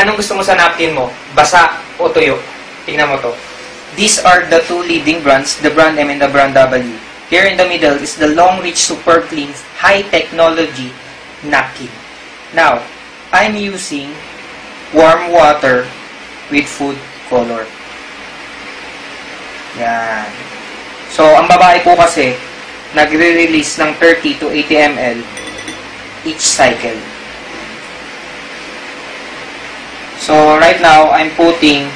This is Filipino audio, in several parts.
Anong gusto mo sa napkin mo? Basa o tuyo? Tingnan mo to. These are the two leading brands, the brand M and the brand W. Here in the middle is the Long Reach Super Clean High Technology Napkin. Now, I'm using warm water with food color. Yan. So, ang babae po kasi, nagre-release ng 30 to 80 ml each cycle. So, right now, I'm putting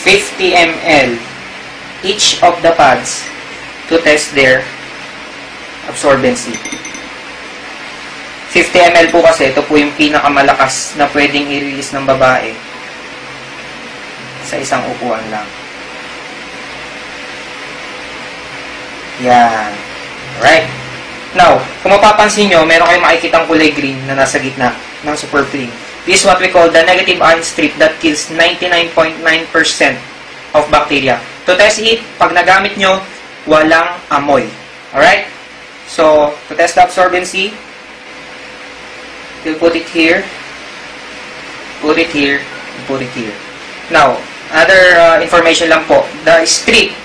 50 ml each of the pads to test their absorbency. 50 ml po kasi, ito po yung pinakamalakas na pwedeng i-release ng babae sa isang upuan lang. Yan. Alright. Now, kung mapapansin nyo, meron kayong makikitang kulay green na nasa gitna ng Super Clean. This is what we call the negative ion strip that kills 99.9% of bacteria. To test it, pag nagamit nyo, walang amoy. Alright? So, to test the absorbency, you'll put it here, put it here, and put it here. Now, other information lang po, the strip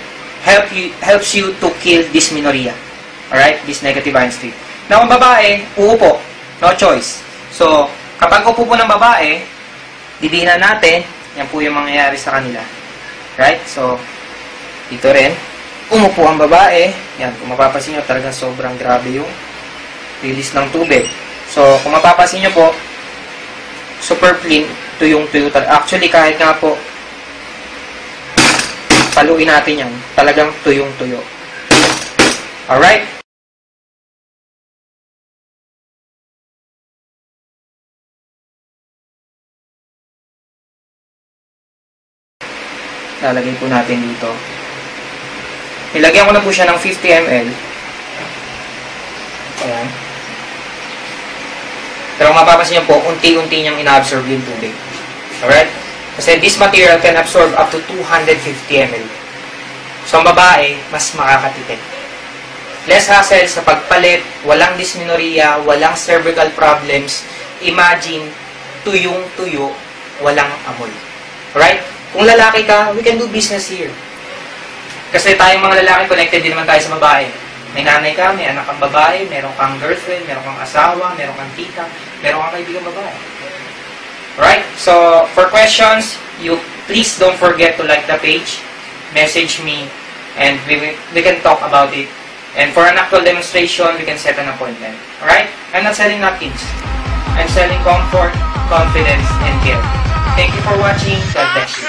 helps you to kill dysmenorrhea. Alright? This negative ion strip. Now, ang babae, uupo. No choice. So, kapag upo po ng babae, didiinan natin, yan po yung mangyayari sa kanila. Right? So, dito rin, umupo ang babae. Yan, kung mapapansin nyo, talagang sobrang grabe yung release ng tubig. So, kung mapapansin nyo po, super clean, tuyong-tuyo. Actually, kahit nga po, paluin natin yan, talagang tuyong-tuyo. Alright? Lalagay po natin dito. Ilagyan ko na po siya ng 50 ml. Ayan. Pero kung mapapansin niyo po, unti-unti niyang ina-absorb yung tubig. Alright? Kasi this material can absorb up to 250 ml. So, ang babae, mas makakatipid. Less hassle sa pagpalit, walang dysmenorrhea, walang cervical problems. Imagine, tuyong-tuyo, walang amoy. Alright? Kung lalaki ka, we can do business here. Kasi tayong mga lalaki, connected din naman tayo sa babae. May nanay ka, may anak kang babae, meron kang girlfriend, meron kang asawa, meron kang tita, meron kang kaibigang babae. Alright? So, for questions, you please don't forget to like the page, message me, and we can talk about it. And for an actual demonstration, we can set an appointment. Alright? I'm not selling napkins. I'm selling comfort, confidence, and care. Thank you for watching. God bless you.